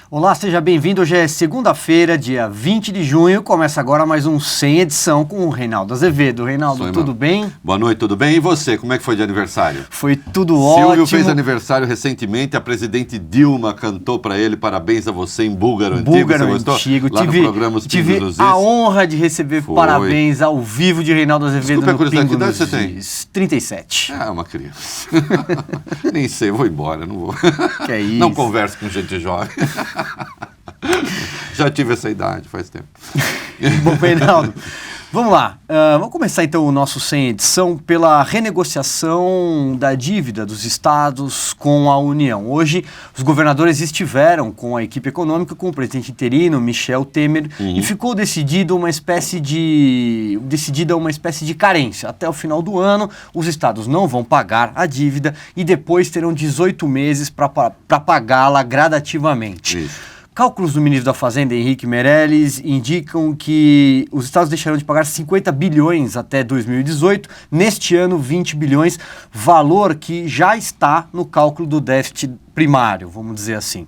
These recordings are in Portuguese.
Olá, seja bem-vindo. Hoje é segunda-feira, dia 20 de junho. Começa agora mais um Sem Edição com o Reinaldo Azevedo. Reinaldo, tudo bem? Boa noite, tudo bem? E você, como é que foi de aniversário? Foi tudo ótimo. Silvio fez aniversário recentemente, a presidente Dilma cantou para ele parabéns a você em búlgaro antigo. Búlgaro antigo. Lá no programa Os tive Pingos nos a Is. honra de receber parabéns ao vivo de Reinaldo Azevedo. Desculpa, no curiosidade, Pingo que idade nos você tem? Is. 37. Ah, uma criança. Nem sei, vou embora, não vou. Que é isso? Não converso com gente jovem. Já tive essa idade, faz tempo. Bom, Reinaldo, vamos lá. Vamos começar então o nosso Sem Edição pela renegociação da dívida dos estados com a União. Hoje, os governadores estiveram com a equipe econômica, com o presidente interino, Michel Temer, e ficou decidida uma espécie de carência. Até o final do ano, os estados não vão pagar a dívida e depois terão 18 meses para pagá-la gradativamente. Isso. Cálculos do ministro da Fazenda, Henrique Meirelles, indicam que os estados deixarão de pagar 50 bilhões até 2018, neste ano 20 bilhões, valor que já está no cálculo do déficit primário, vamos dizer assim.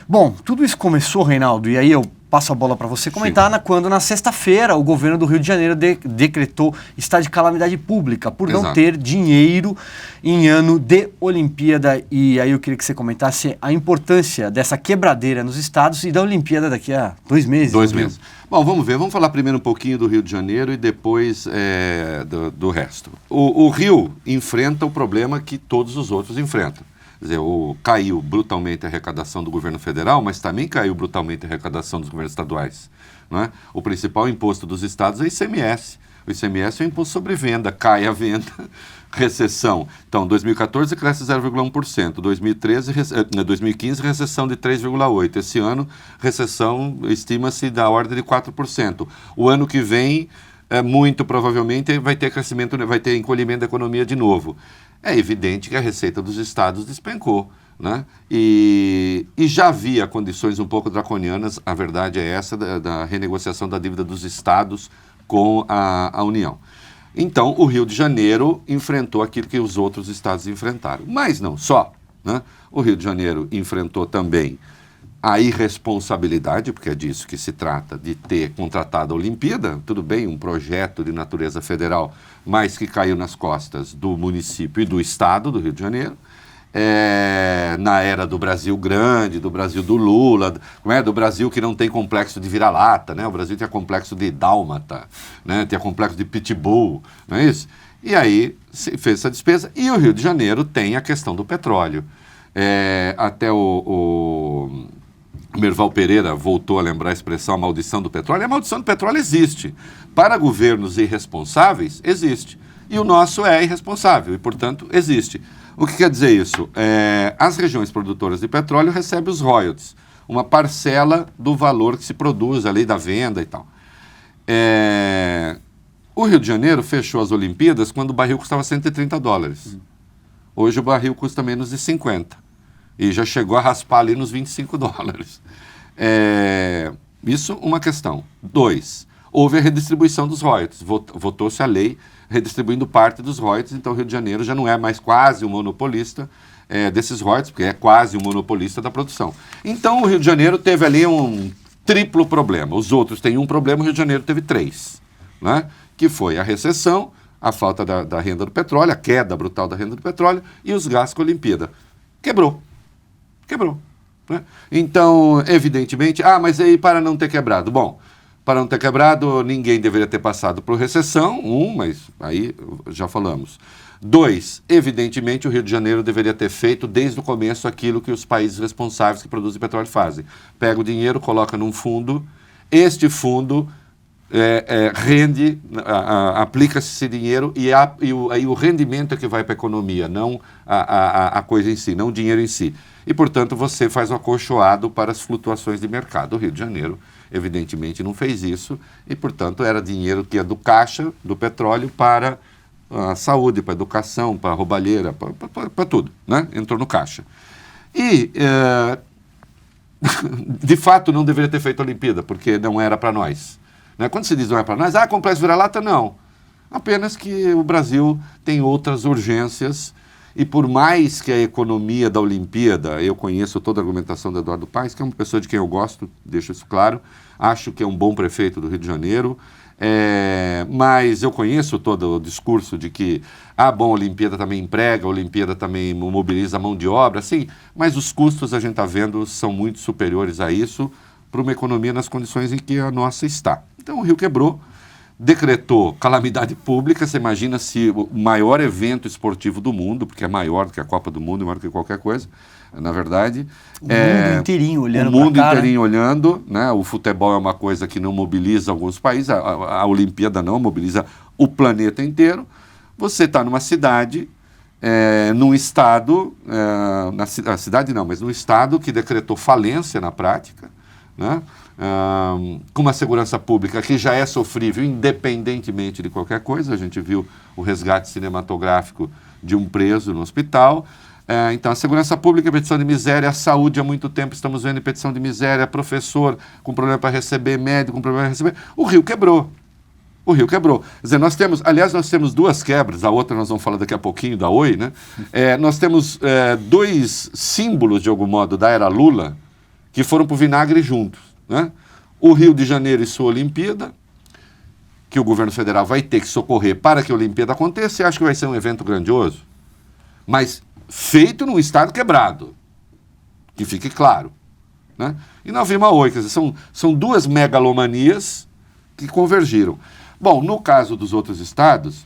Bom, tudo isso começou, Reinaldo, e aí eu passo a bola para você comentar, quando na sexta-feira o governo do Rio de Janeiro decretou estado de calamidade pública por não ter dinheiro em ano de Olimpíada. E aí eu queria que você comentasse a importância dessa quebradeira nos estados e da Olimpíada daqui a 2 meses. 2 meses. Bom, vamos ver. Vamos falar primeiro um pouquinho do Rio de Janeiro e depois do resto. O Rio enfrenta o problema que todos os outros enfrentam. Quer dizer, caiu brutalmente a arrecadação do governo federal, mas também caiu brutalmente a arrecadação dos governos estaduais. Não é? O principal imposto dos estados é o ICMS. O ICMS é o imposto sobre venda, cai a venda, recessão. Então, 2014 cresce 0,1%, 2015 recessão de 3,8%, esse ano recessão estima-se da ordem de 4%. O ano que vem, muito provavelmente, vai ter crescimento, vai ter encolhimento da economia de novo. É evidente que a receita dos estados despencou, né? E já havia condições um pouco draconianas, a verdade é essa, da renegociação da dívida dos estados com a União. Então, o Rio de Janeiro enfrentou aquilo que os outros estados enfrentaram. Mas não só, né? O Rio de Janeiro enfrentou também a irresponsabilidade, porque é disso que se trata, de ter contratado a Olimpíada, tudo bem, um projeto de natureza federal, mas que caiu nas costas do município e do estado do Rio de Janeiro, na era do Brasil grande, do Brasil do Lula, do Brasil que não tem complexo de vira-lata, né? O Brasil tinha complexo de dálmata, né? Tinha complexo de pitbull, não é isso? E aí se fez essa despesa, e o Rio de Janeiro tem a questão do petróleo. Até o Merval Pereira voltou a lembrar a expressão a maldição do petróleo. A maldição do petróleo existe. Para governos irresponsáveis, existe. E o nosso é irresponsável e, portanto, existe. O que quer dizer isso? As regiões produtoras de petróleo recebem os royalties, uma parcela do valor que se produz ali da venda e tal. O Rio de Janeiro fechou as Olimpíadas quando o barril custava $130. Hoje o barril custa menos de 50. E já chegou a raspar ali nos $25. Isso uma questão. 2, houve a redistribuição dos royalties. Votou-se a lei redistribuindo parte dos royalties, então o Rio de Janeiro já não é mais quase um monopolista desses royalties, porque é quase um monopolista da produção. Então o Rio de Janeiro teve ali um triplo problema. Os outros têm um problema, o Rio de Janeiro teve 3, né? Que foi a recessão, a falta da renda do petróleo, a queda brutal da renda do petróleo e os gastos com a Olimpíada. Quebrou. Né? Então, evidentemente, mas aí para não ter quebrado. Bom, para não ter quebrado, ninguém deveria ter passado por recessão, mas aí já falamos. 2, evidentemente, o Rio de Janeiro deveria ter feito desde o começo aquilo que os países responsáveis que produzem petróleo fazem. Pega o dinheiro, coloca num fundo, este fundo rende, aplica-se esse dinheiro e aí o rendimento é que vai para a economia, não a coisa em si, não o dinheiro em si. E, portanto, você faz um acolchoado para as flutuações de mercado. O Rio de Janeiro, evidentemente, não fez isso e, portanto, era dinheiro que ia do caixa do petróleo para a saúde, para a educação, para a roubalheira, para tudo, né? Entrou no caixa. E, de fato, não deveria ter feito a Olimpíada, porque não era para nós. Né? Quando se diz não é para nós, complexo vira-lata, não. Apenas que o Brasil tem outras urgências E por mais que a economia da Olimpíada, eu conheço toda a argumentação do Eduardo Paes, que é uma pessoa de quem eu gosto, deixo isso claro, acho que é um bom prefeito do Rio de Janeiro, mas eu conheço todo o discurso de que, bom, a Olimpíada também emprega, a Olimpíada também mobiliza a mão de obra, sim, mas os custos a gente está vendo são muito superiores a isso para uma economia nas condições em que a nossa está. Então o Rio quebrou, decretou calamidade pública. Você imagina se o maior evento esportivo do mundo, porque é maior do que a Copa do Mundo, maior do que qualquer coisa, na verdade. O mundo inteirinho olhando o mundo inteirinho olhando, né? O futebol é uma coisa que não mobiliza alguns países, a Olimpíada não mobiliza o planeta inteiro. Você está numa cidade, num estado, na cidade não, mas num estado que decretou falência na prática, né? Com uma segurança pública que já é sofrível independentemente de qualquer coisa. A gente viu o resgate cinematográfico de um preso no hospital. Então, a segurança pública é petição de miséria, a saúde há muito tempo estamos vendo em petição de miséria, professor com problema para receber, médico com problema para receber. O Rio quebrou. O Rio quebrou. Quer dizer, nós temos duas quebras, a outra nós vamos falar daqui a pouquinho, da Oi, né? Nós temos dois símbolos, de algum modo, da era Lula, que foram para o vinagre juntos, né? O Rio de Janeiro e sua Olimpíada, que o governo federal vai ter que socorrer para que a Olimpíada aconteça, e acho que vai ser um evento grandioso, mas feito num estado quebrado, que fique claro, né? E nós vimos a Oi, quer dizer, são duas megalomanias que convergiram. Bom, no caso dos outros estados,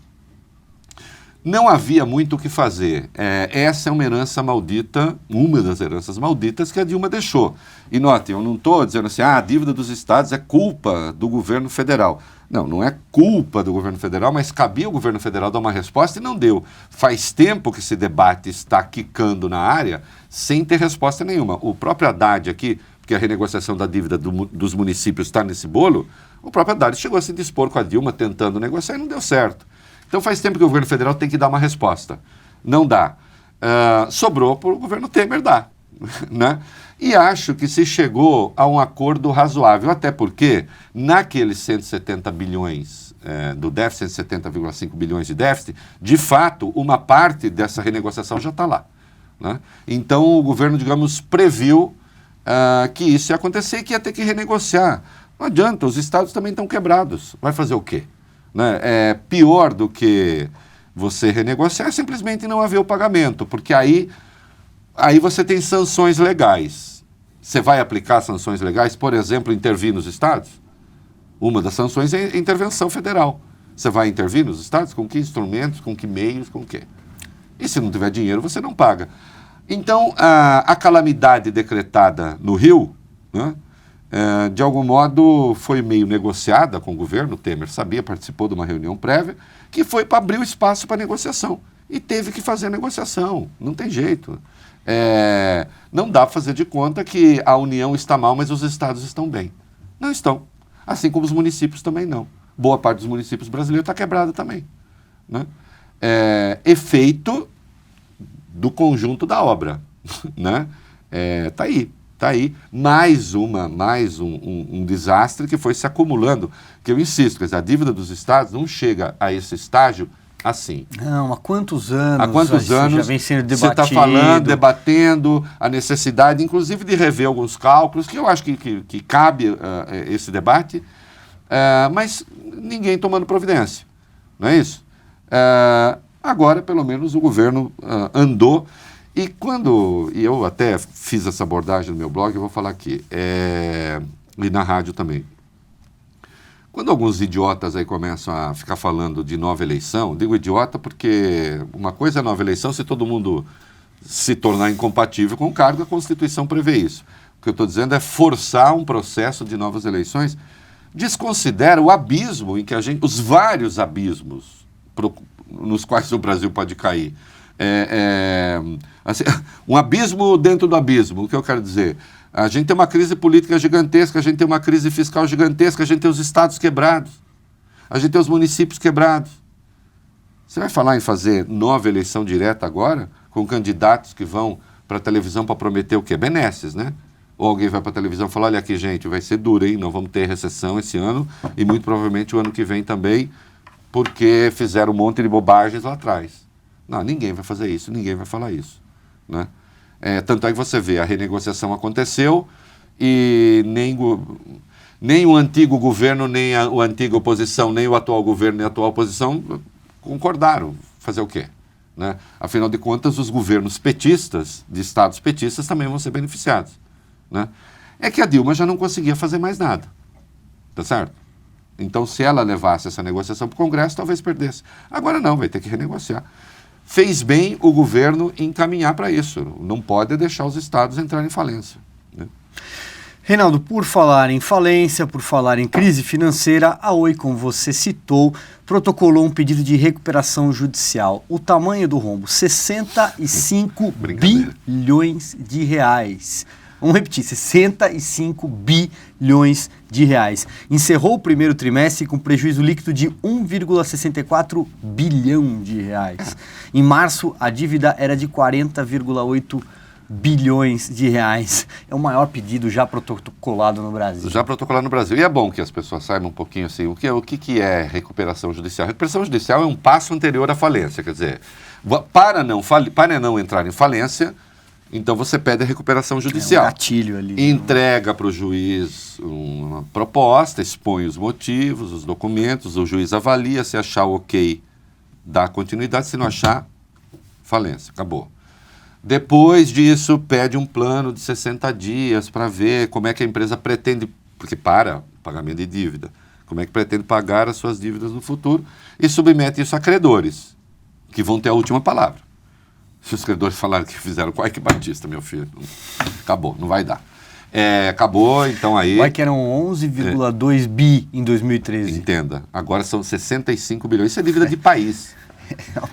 não havia muito o que fazer. Essa é uma herança maldita, uma das heranças malditas que a Dilma deixou. E notem, eu não estou dizendo assim, a dívida dos estados é culpa do governo federal. Não, não é culpa do governo federal, mas cabia o governo federal dar uma resposta e não deu. Faz tempo que esse debate está quicando na área sem ter resposta nenhuma. O próprio Haddad aqui, porque a renegociação da dívida dos municípios está nesse bolo, o próprio Haddad chegou a se dispor com a Dilma tentando negociar e não deu certo. Então faz tempo que o governo federal tem que dar uma resposta. Não dá. Sobrou para o governo Temer dar, né? E acho que se chegou a um acordo razoável, até porque naqueles 170 bilhões do déficit, 170,5 bilhões de déficit, de fato, uma parte dessa renegociação já está lá, né? Então o governo, digamos, previu que isso ia acontecer e que ia ter que renegociar. Não adianta, os estados também estão quebrados. Vai fazer o quê? Né? Pior do que você renegociar é simplesmente não haver o pagamento, porque aí você tem sanções legais. Você vai aplicar sanções legais, por exemplo, intervir nos estados? Uma das sanções é intervenção federal. Você vai intervir nos estados? Com que instrumentos, com que meios, com o quê? E se não tiver dinheiro, você não paga. Então, a calamidade decretada no Rio, né, de algum modo foi meio negociada com o governo. O Temer sabia, participou de uma reunião prévia, que foi para abrir o espaço para negociação. E teve que fazer a negociação, não tem jeito. Não dá para fazer de conta que a União está mal, mas os estados estão bem. Não estão. Assim como os municípios também não. Boa parte dos municípios brasileiros está quebrada também, né? Efeito do conjunto da obra, né? Tá aí, mais um desastre que foi se acumulando, que eu insisto, quer dizer, a dívida dos estados não chega a esse estágio assim. Não, há quantos anos? Já vem sendo debatido. Você está falando, debatendo a necessidade, inclusive, de rever alguns cálculos, que eu acho que cabe esse debate, mas ninguém tomando providência, não é isso? Agora, pelo menos, o governo andou. E eu até fiz essa abordagem no meu blog, eu vou falar aqui, e na rádio também. Quando alguns idiotas aí começam a ficar falando de nova eleição, digo idiota porque uma coisa é nova eleição se todo mundo se tornar incompatível com o cargo, a Constituição prevê isso. O que eu estou dizendo é forçar um processo de novas eleições. Desconsidera o abismo em que os vários abismos nos quais o Brasil pode cair. Assim, um abismo dentro do abismo. O que eu quero dizer? A gente tem uma crise política gigantesca, a gente tem uma crise fiscal gigantesca, a gente tem os estados quebrados, a gente tem os municípios quebrados. Você vai falar em fazer nova eleição direta agora, com candidatos que vão para a televisão para prometer o quê? Benesses, né? Ou alguém vai para a televisão e fala, olha aqui, gente, vai ser duro, hein? Não vamos ter recessão esse ano e muito provavelmente o ano que vem também, porque fizeram um monte de bobagens lá atrás. Não, ninguém vai fazer isso, ninguém vai falar isso. Né? Tanto é que você vê, a renegociação aconteceu e nem o antigo governo, nem a antiga oposição, nem o atual governo, nem a atual oposição concordaram. Fazer o quê? Né? Afinal de contas, os governos petistas, de estados petistas, também vão ser beneficiados. Né? É que a Dilma já não conseguia fazer mais nada. Tá certo? Então, se ela levasse essa negociação para o Congresso, talvez perdesse. Agora não, vai ter que renegociar. Fez bem o governo encaminhar para isso. Não pode deixar os estados entrarem em falência. Né? Reinaldo, por falar em falência, por falar em crise financeira, a Oi, como você citou, protocolou um pedido de recuperação judicial. O tamanho do rombo, 65 bilhões de reais. Vamos repetir, 65 bilhões de reais. Encerrou o primeiro trimestre com prejuízo líquido de 1,64 bilhão de reais. Em março, a dívida era de 40,8 bilhões de reais. É o maior pedido já protocolado no Brasil. Já protocolado no Brasil. E é bom que as pessoas saibam um pouquinho assim, o que é recuperação judicial? Recuperação judicial é um passo anterior à falência, quer dizer, para não entrar em falência, então você pede a recuperação judicial. É um gatilho ali. Entrega para o juiz uma proposta, expõe os motivos, os documentos, o juiz avalia, se achar ok, dá continuidade, se não achar, falência, acabou. Depois disso, pede um plano de 60 dias para ver como é que a empresa pretende, porque para o pagamento de dívida, como é que pretende pagar as suas dívidas no futuro, e submete isso a credores, que vão ter a última palavra. Se os credores falarem que fizeram com Ike Batista, meu filho, acabou, não vai dar. Acabou, então aí... Vai que eram 11,2 bi em 2013. Entenda, agora são 65 bilhões, isso é dívida de país.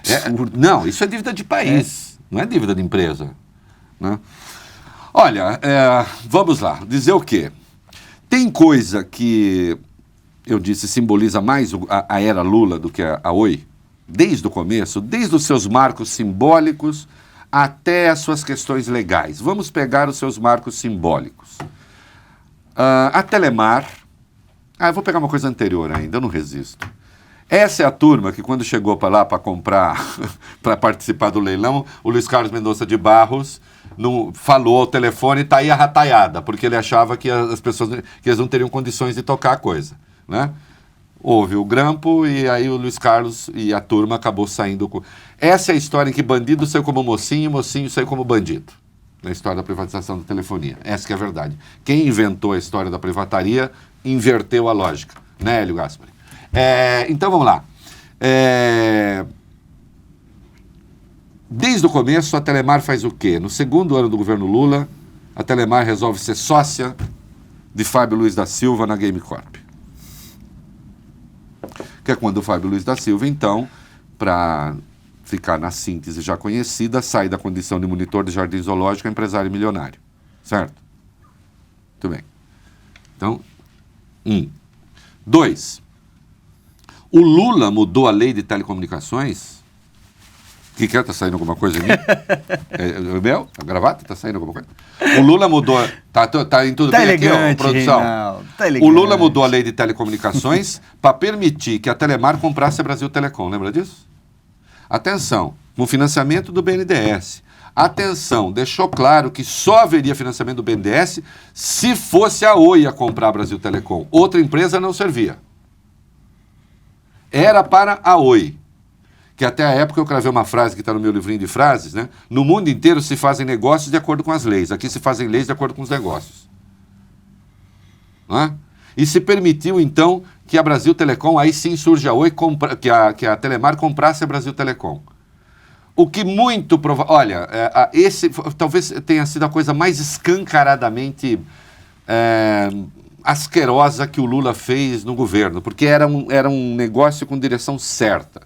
É absurdo. Não, isso é dívida de país, não é dívida de empresa. Né? Olha, vamos lá, dizer o quê? Tem coisa que, eu disse, simboliza mais a era Lula do que a Oi, desde o começo, desde os seus marcos simbólicos até as suas questões legais. Vamos pegar os seus marcos simbólicos. A Telemar... eu vou pegar uma coisa anterior ainda, eu não resisto. Essa é a turma que quando chegou para lá para comprar, para participar do leilão, o Luiz Carlos Mendonça de Barros falou ao telefone e tá aí a rataiada, porque ele achava que as pessoas que eles não teriam condições de tocar a coisa, né? Houve o grampo e aí o Luiz Carlos e a turma acabou saindo com... Essa é a história em que bandido saiu como mocinho e mocinho saiu como bandido. Na história da privatização da telefonia. Essa que é a verdade. Quem inventou a história da privataria inverteu a lógica. Né, Hélio Gaspari? Então vamos lá. Desde o começo, a Telemar faz o quê? No segundo ano do governo Lula, a Telemar resolve ser sócia de Fábio Luiz da Silva na Game Corp. Que é quando o Fábio Luiz da Silva, então, para ficar na síntese já conhecida, sai da condição de monitor de jardim zoológico a empresário milionário. Certo? Muito bem. Então, 2. O Lula mudou a lei de telecomunicações. O que é? Tá saindo alguma coisa em mim? É meu? A gravata? Tá saindo alguma coisa? O Lula mudou... Tá em tudo tá bem elegante, aqui, ó, produção? Reinaldo, tá o Lula mudou a lei de telecomunicações para permitir que a Telemar comprasse a Brasil Telecom. Lembra disso? Atenção, com financiamento do BNDES. Atenção, deixou claro que só haveria financiamento do BNDES se fosse a Oi a comprar a Brasil Telecom. Outra empresa não servia. Era para a Oi. Que até a época eu cravei uma frase que está no meu livrinho de frases, né? No mundo inteiro se fazem negócios de acordo com as leis. Aqui se fazem leis de acordo com os negócios. Não é? E se permitiu, então, que a Brasil Telecom, aí sim surge a Oi, que a Telemar comprasse a Brasil Telecom. O que muito provável... Olha, esse talvez tenha sido a coisa mais escancaradamente asquerosa que o Lula fez no governo, porque era um negócio com direção certa.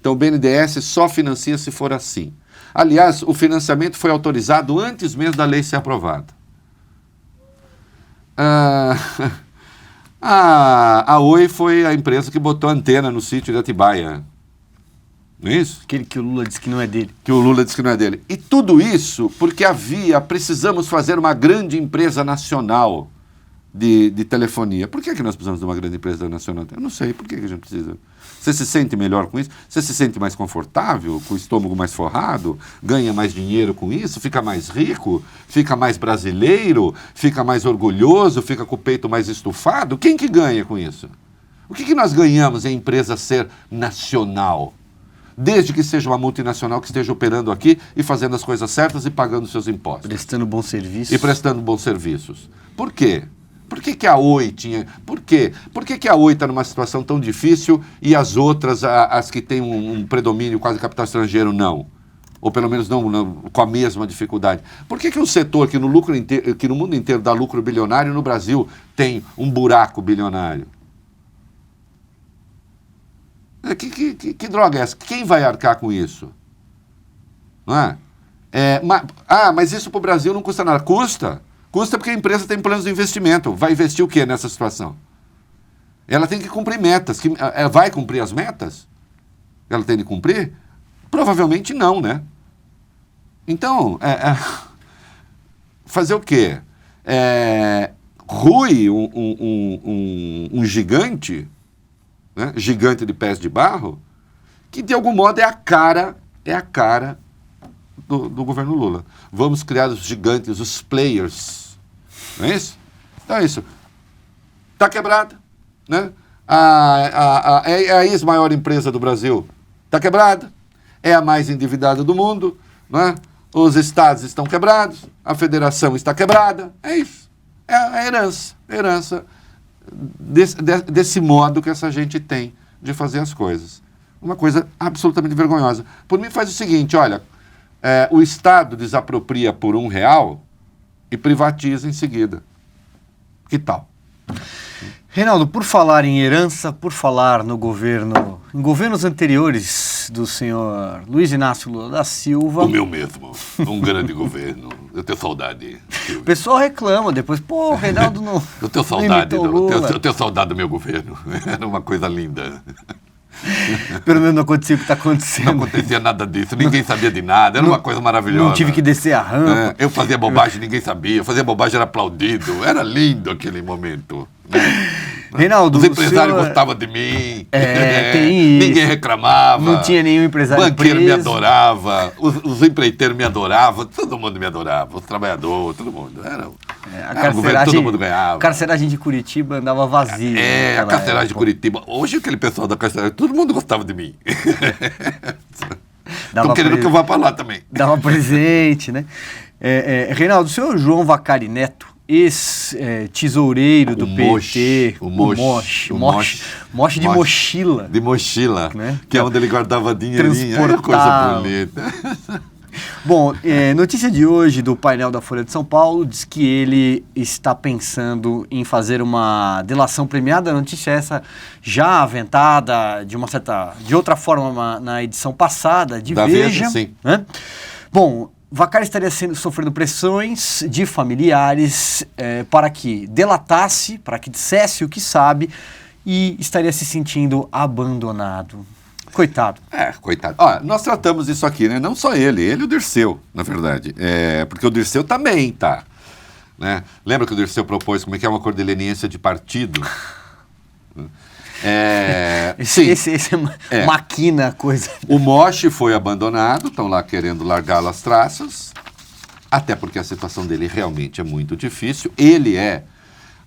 Então o BNDES só financia se for assim. Aliás, o financiamento foi autorizado antes mesmo da lei ser aprovada. A Oi foi a empresa que botou antena no sítio de Atibaia. Não é isso? Aquele que o Lula disse que não é dele. Que o Lula disse que não é dele. E tudo isso porque precisamos fazer uma grande empresa nacional de telefonia. Por que nós precisamos de uma grande empresa nacional? Eu não sei, por que a gente precisa? Você se sente melhor com isso? Você se sente mais confortável, com o estômago mais forrado? Ganha mais dinheiro com isso? Fica mais rico? Fica mais brasileiro? Fica mais orgulhoso? Fica com o peito mais estufado? Quem que ganha com isso? O que nós ganhamos em a empresa ser nacional? Desde que seja uma multinacional que esteja operando aqui e fazendo as coisas certas e pagando seus impostos. Prestando bons serviços. E prestando bons serviços. Por quê? Por que a Oi tinha... Por quê? Por que a Oi está numa situação tão difícil e as outras, as que têm um predomínio quase capital estrangeiro, não? Ou pelo menos não com a mesma dificuldade. Por que um setor que no mundo inteiro dá lucro bilionário, no Brasil tem um buraco bilionário? Que droga é essa? Quem vai arcar com isso? Não é? Mas isso para o Brasil não custa nada. Custa. Custa porque a empresa tem planos de investimento. Vai investir o quê nessa situação? Ela tem que cumprir metas. Ela vai cumprir as metas? Ela tem de cumprir? Provavelmente não, né? Então, fazer o quê? Rui, um gigante, né? Gigante de pés de barro, que de algum modo é a cara do governo Lula. Vamos criar os gigantes, os players. Não é isso? Então é isso. Está quebrada, né? É a ex-maior empresa do Brasil. Está quebrada. É a mais endividada do mundo, não é? Os estados estão quebrados, a federação está quebrada. É isso. É a herança desse modo que essa gente tem de fazer as coisas. Uma coisa absolutamente vergonhosa. Por mim faz o seguinte, olha, o Estado desapropria por R$1 e privatiza em seguida. Que tal? Reinaldo, por falar em herança, por falar no governo, em governos anteriores do senhor Luiz Inácio Lula da Silva... O meu mesmo, um grande governo. Eu tenho saudade. O pessoal reclama depois, o Reinaldo não... Eu tenho saudade, eu tenho saudade do meu governo. Era uma coisa linda. Pelo menos não acontecia o que está acontecendo. Não acontecia nada disso, ninguém sabia de nada, era uma coisa maravilhosa. Não tive que descer a rampa. Eu fazia bobagem, ninguém sabia, eu fazia bobagem, era aplaudido, era lindo aquele momento. Reinaldo, os empresários gostavam de mim, tem isso. Ninguém reclamava. Não tinha nenhum empresário banqueiro preso. me adorava, os empreiteiros me adoravam, todo mundo me adorava, os trabalhadores, todo mundo. Todo mundo ganhava. A carceragem de Curitiba andava vazia. A carceragem de Curitiba. Hoje aquele pessoal da carceragem, todo mundo gostava de mim. Estão querendo que eu vá para lá também. Dava presente, né? Reinaldo, o senhor João Vacari Neto, ex-tesoureiro do PT, o Moche de mochila. De mochila, né? Que é onde ele guardava dinheirinho. Era coisa bonita. Bom, notícia de hoje do painel da Folha de São Paulo diz que ele está pensando em fazer uma delação premiada. A notícia é essa já aventada de outra forma na edição passada de Veja. Sim. Né? Bom, Vacari estaria sofrendo pressões de familiares para que delatasse, para que dissesse o que sabe e estaria se sentindo abandonado. Coitado. Coitado. Nós tratamos isso aqui, né? Não só ele e o Dirceu, na verdade. Porque o Dirceu também tá. Né? Lembra que o Dirceu propôs como é que é uma cordileniência de partido? Esse maquina a coisa. O Moche foi abandonado, estão lá querendo largá-lo às traças, até porque a situação dele realmente é muito difícil. Ele é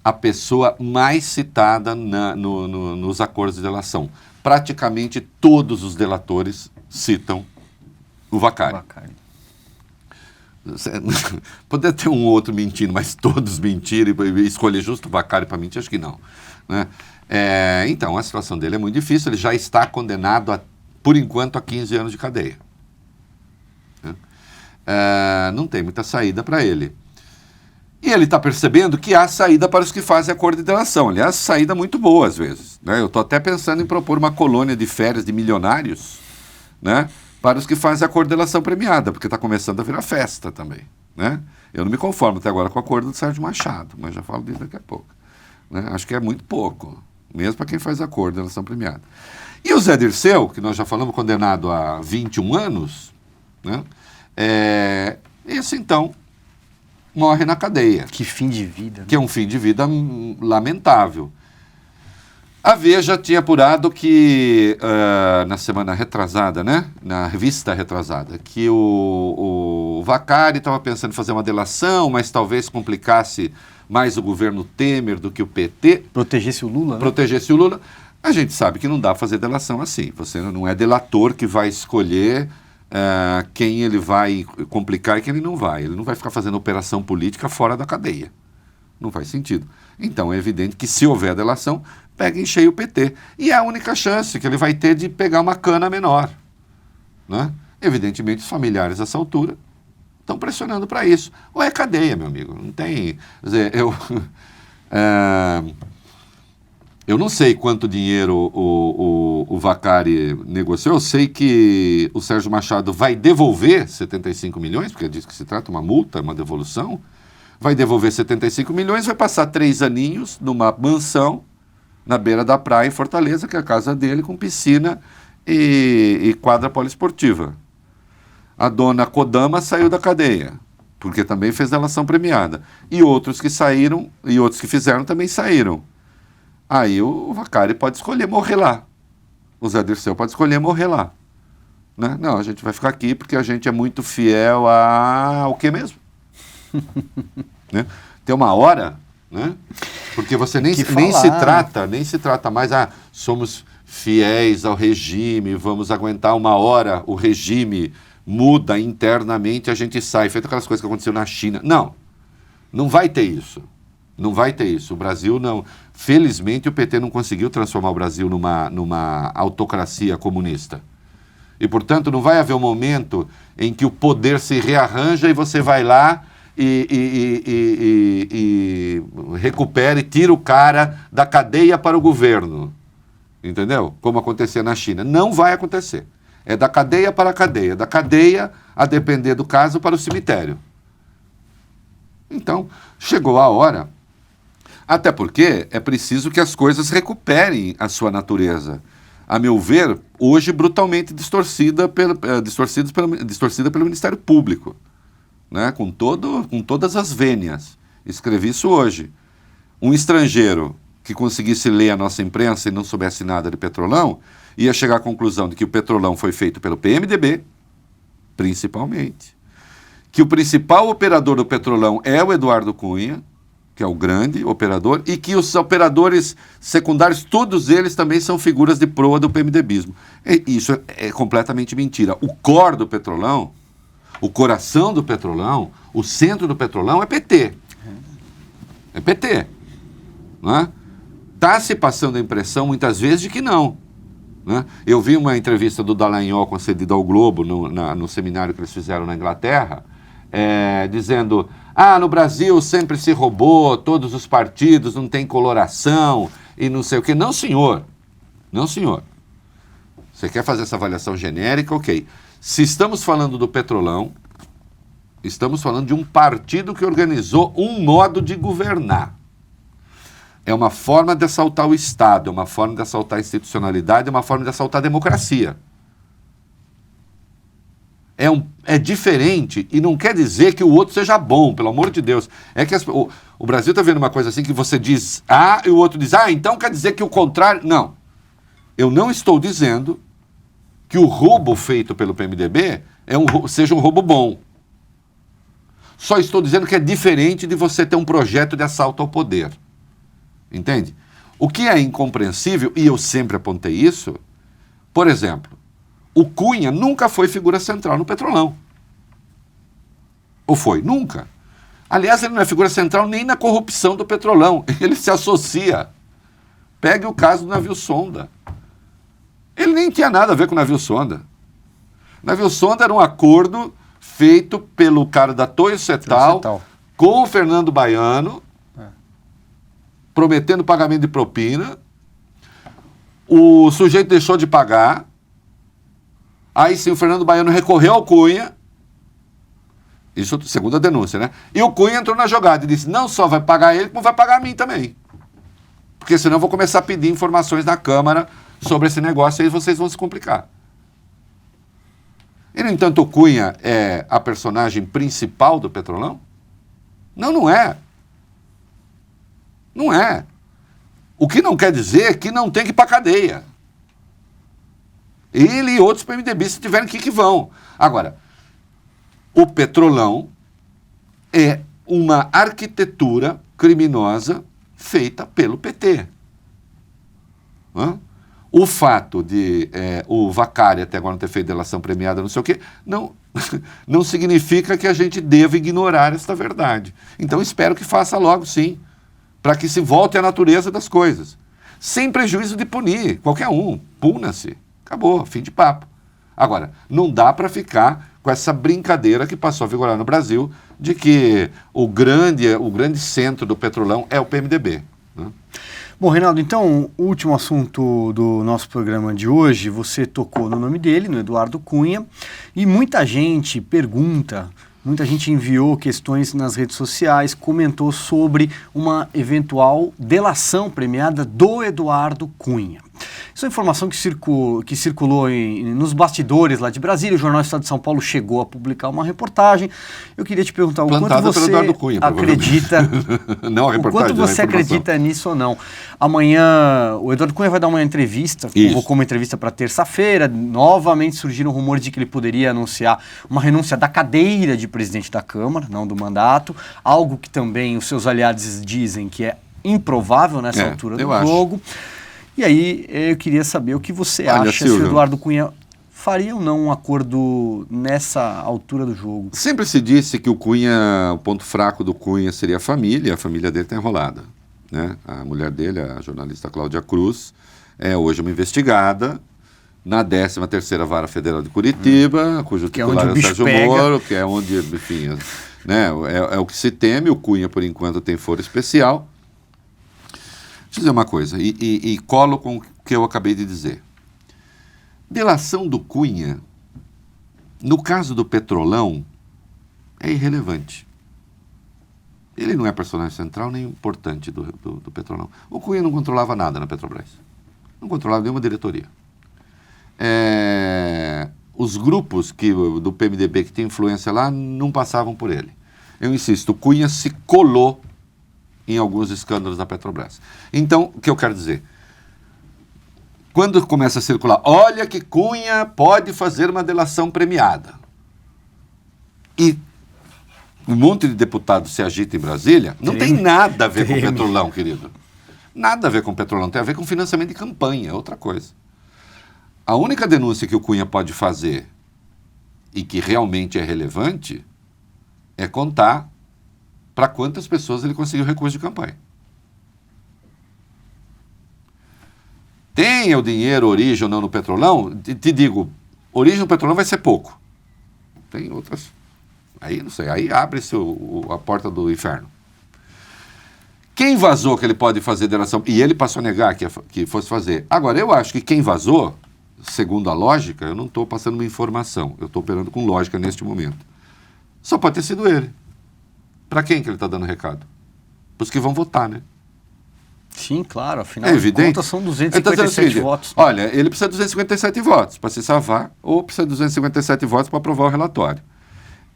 a pessoa mais citada nos acordos de delação. Praticamente todos os delatores citam o Vacari. Poderia ter um outro mentindo, mas todos mentiram e escolher justo o Vacari para mentir, acho que não. Né? Então, a situação dele é muito difícil, ele já está condenado, por enquanto, a 15 anos de cadeia. Né? Não tem muita saída para ele. E ele está percebendo que há saída para os que fazem acordo de delação. Aliás, saída muito boa, às vezes. Né? Eu estou até pensando em propor uma colônia de férias de milionários, né? Para os que fazem acordo de delação premiada, porque está começando a virar festa também. Né? Eu não me conformo até agora com o acordo do Sérgio Machado, mas já falo disso daqui a pouco. Né? Acho que é muito pouco, mesmo para quem faz acordo de delação premiada. E o Zé Dirceu, que nós já falamos, condenado a 21 anos, né? Esse então... morre na cadeia. Que fim de vida. Que é um fim de vida lamentável. A Veja tinha apurado que, na semana retrasada, né? Na revista retrasada, que o Vacari estava pensando em fazer uma delação, mas talvez complicasse mais o governo Temer do que o PT. Protegesse o Lula, né? Protegesse o Lula. A gente sabe que não dá para fazer delação assim. Você não é delator que vai escolher quem ele vai complicar e quem ele não vai. Ele não vai ficar fazendo operação política fora da cadeia. Não faz sentido. Então é evidente que se houver delação, pega em cheio o PT. E é a única chance que ele vai ter de pegar uma cana menor. Né? Evidentemente, os familiares a essa altura estão pressionando para isso. Ou é cadeia, meu amigo. Não tem... Quer dizer, eu não sei quanto dinheiro o Vacari negociou. Eu sei que o Sérgio Machado vai devolver 75 milhões, porque diz que se trata de uma multa, uma devolução. Vai devolver 75 milhões, vai passar 3 aninhos numa mansão na beira da praia em Fortaleza, que é a casa dele, com piscina e quadra poliesportiva. A dona Kodama saiu da cadeia, porque também fez delação premiada. E outros que saíram, e outros que fizeram também saíram. Aí o Vacari pode escolher morrer lá. O Zé Dirceu pode escolher morrer lá. Né? Não, a gente vai ficar aqui porque a gente é muito fiel ao quê mesmo? Né? Tem uma hora, né? Porque você nem se trata mais, somos fiéis ao regime, vamos aguentar uma hora, o regime muda internamente, a gente sai, feito aquelas coisas que aconteceu na China. Não vai ter isso. Não vai ter isso. O Brasil não... Felizmente o PT não conseguiu transformar o Brasil numa autocracia comunista. E, portanto, não vai haver um momento em que o poder se rearranja e você vai lá e recupera e tira o cara da cadeia para o governo. Entendeu? Como acontecia na China. Não vai acontecer. É da cadeia para a cadeia. Da cadeia, a depender do caso, para o cemitério. Então, chegou a hora. Até porque é preciso que as coisas recuperem a sua natureza. A meu ver, hoje brutalmente distorcida pelo Ministério Público. Né? Com todas as vênias. Escrevi isso hoje. Um estrangeiro que conseguisse ler a nossa imprensa e não soubesse nada de Petrolão, ia chegar à conclusão de que o Petrolão foi feito pelo PMDB, principalmente. Que o principal operador do Petrolão é o Eduardo Cunha, que é o grande operador, e que os operadores secundários, todos eles também são figuras de proa do PMDBismo. Isso é completamente mentira. O core do Petrolão, o coração do Petrolão, o centro do Petrolão é PT. É PT. Está se passando a impressão, muitas vezes, de que não. Né? Eu vi uma entrevista do Dallagnol concedida ao Globo, no seminário que eles fizeram na Inglaterra, dizendo... no Brasil sempre se roubou, todos os partidos, não tem coloração e não sei o quê. Não, senhor. Não, senhor. Você quer fazer essa avaliação genérica? Ok. Se estamos falando do Petrolão, estamos falando de um partido que organizou um modo de governar. É uma forma de assaltar o Estado, é uma forma de assaltar a institucionalidade, é uma forma de assaltar a democracia. É diferente e não quer dizer que o outro seja bom, pelo amor de Deus. É que o Brasil está vendo uma coisa assim que você diz A e o outro diz então quer dizer que o contrário... Não. Eu não estou dizendo que o roubo feito pelo PMDB seja um roubo bom. Só estou dizendo que é diferente de você ter um projeto de assalto ao poder. Entende? O que é incompreensível, e eu sempre apontei isso, por exemplo, o Cunha nunca foi figura central no Petrolão. Ou foi? Nunca. Aliás, ele não é figura central nem na corrupção do Petrolão. Ele se associa. Pegue o caso do navio sonda. Ele nem tinha nada a ver com o navio sonda. O navio sonda era um acordo feito pelo cara da Toyo Setal com o Fernando Baiano, prometendo pagamento de propina. O sujeito deixou de pagar. Aí sim, o Fernando Baiano recorreu ao Cunha, isso segundo a denúncia, né? E o Cunha entrou na jogada e disse, não só vai pagar ele, como vai pagar a mim também. Porque senão eu vou começar a pedir informações na Câmara sobre esse negócio e aí vocês vão se complicar. E, no entanto, o Cunha é a personagem principal do Petrolão? Não, não é. Não é. O que não quer dizer que não tem que ir para cadeia. Ele e outros PMDBistas tiverem que vão. Agora, o Petrolão é uma arquitetura criminosa feita pelo PT. Hã? O fato de o Vaccari até agora não ter feito delação premiada, não sei o quê, não significa que a gente deva ignorar esta verdade. Então, espero que faça logo, sim, para que se volte à natureza das coisas. Sem prejuízo de punir qualquer um. Puna-se. Acabou, fim de papo. Agora, não dá para ficar com essa brincadeira que passou a vigorar no Brasil de que o grande centro do Petrolão é o PMDB. Né? Bom, Reinaldo, então, o último assunto do nosso programa de hoje, você tocou no nome dele, no Eduardo Cunha, e muita gente pergunta, muita gente enviou questões nas redes sociais, comentou sobre uma eventual delação premiada do Eduardo Cunha. Isso é informação que circulou nos bastidores lá de Brasília. O Jornal Estado de São Paulo chegou a publicar uma reportagem. Eu queria te perguntar o quanto você acredita, não a reportagem, o quanto você acredita nisso ou não. Amanhã o Eduardo Cunha vai dar uma entrevista, convocou uma entrevista para terça-feira. Novamente surgiram rumores de que ele poderia anunciar uma renúncia da cadeira de presidente da Câmara, não do mandato, algo que também os seus aliados dizem que é improvável nessa altura do jogo. E aí, eu queria saber o que você acha, Silvio, se o Eduardo Cunha faria ou não um acordo nessa altura do jogo. Sempre se disse que o ponto fraco do Cunha seria a família dele está enrolada. Né? A mulher dele, a jornalista Cláudia Cruz, é hoje uma investigada na 13ª Vara Federal de Curitiba, cujo titular é o Sérgio Moro, que é onde, enfim, né, é o que se teme. O Cunha, por enquanto, tem foro especial. Deixa eu dizer uma coisa, e colo com o que eu acabei de dizer. Delação do Cunha, no caso do Petrolão, é irrelevante. Ele não é personagem central nem importante do Petrolão. O Cunha não controlava nada na Petrobras. Não controlava nenhuma diretoria. Os grupos do PMDB que tem influência lá não passavam por ele. Eu insisto, o Cunha se colou em alguns escândalos da Petrobras. Então, o que eu quero dizer? Quando começa a circular, olha que Cunha pode fazer uma delação premiada. E um monte de deputados se agita em Brasília, não tem nada a ver com o Petrolão, querido. Nada a ver com o Petrolão, tem a ver com financiamento de campanha, é outra coisa. A única denúncia que o Cunha pode fazer e que realmente é relevante é contar para quantas pessoas ele conseguiu recurso de campanha. Tem o dinheiro, origem ou não no Petrolão? Te digo, origem no Petrolão vai ser pouco. Tem outras. Aí, não sei, aí abre-se a porta do inferno. Quem vazou que ele pode fazer delação? E ele passou a negar que fosse fazer. Agora, eu acho que quem vazou, segundo a lógica, eu não estou passando uma informação, eu estou operando com lógica neste momento. Só pode ter sido ele. Para quem que ele está dando recado? Para os que vão votar, né? Sim, claro. Afinal de contas, são 257 votos. Olha, ele precisa de 257 votos para se salvar ou precisa de 257 votos para aprovar o relatório.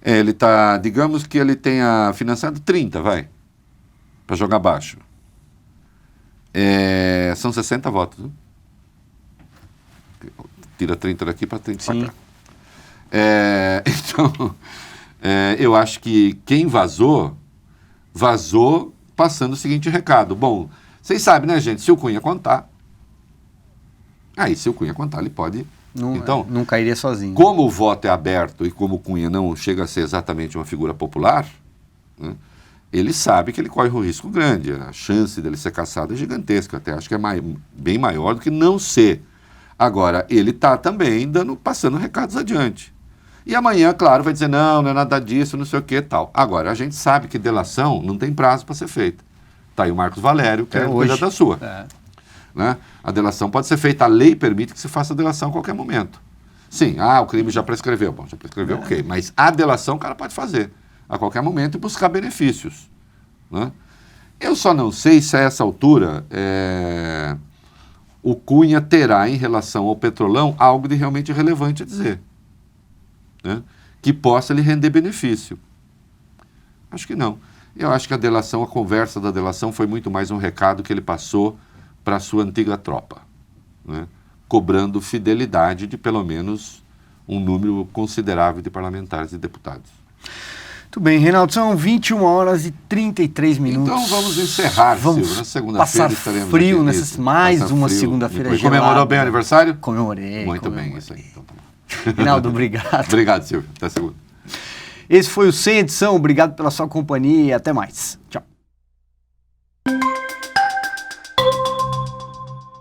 Ele está, digamos que ele tenha financiado 30, vai, para jogar baixo. São 60 votos. Né? Tira 30 daqui para 30 para cá. Então... eu acho que quem vazou passando o seguinte recado. Bom, vocês sabem, né, gente? Se o Cunha contar, ele pode... Não cairia sozinho. Como o voto é aberto e como o Cunha não chega a ser exatamente uma figura popular, né, ele sabe que ele corre um risco grande. A chance dele ser caçado é gigantesca. Até acho que é bem maior do que não ser. Agora, ele está também passando recados adiante. E amanhã, claro, vai dizer, não é nada disso, não sei o que e tal. Agora, a gente sabe que delação não tem prazo para ser feita. Está aí o Marcos Valério, que é coisa da sua. Né? A delação pode ser feita, a lei permite que se faça a delação a qualquer momento. Sim, o crime já prescreveu. Bom, já prescreveu, ok. Mas a delação o cara pode fazer a qualquer momento e buscar benefícios. Né? Eu só não sei se a essa altura o Cunha terá, em relação ao Petrolão, algo de realmente relevante a dizer. Né? Que possa lhe render benefício. Acho que não. Eu acho que a conversa da delação foi muito mais um recado que ele passou para a sua antiga tropa, né? Cobrando fidelidade de pelo menos um número considerável de parlamentares e deputados. Muito bem, Reinaldo, são 21 horas e 33 minutos. Então vamos encerrar, Silvio. Na segunda-feira estaremos frio aqui. Nessa, mais uma segunda-feira gelada. Comemorou bem o aniversário? Comemorei. Muito bem, isso aí. Então, tá bom. Reinaldo, obrigado. Obrigado, Silvio. Até segunda. Esse foi o Sem Edição. Obrigado pela sua companhia e até mais. Tchau.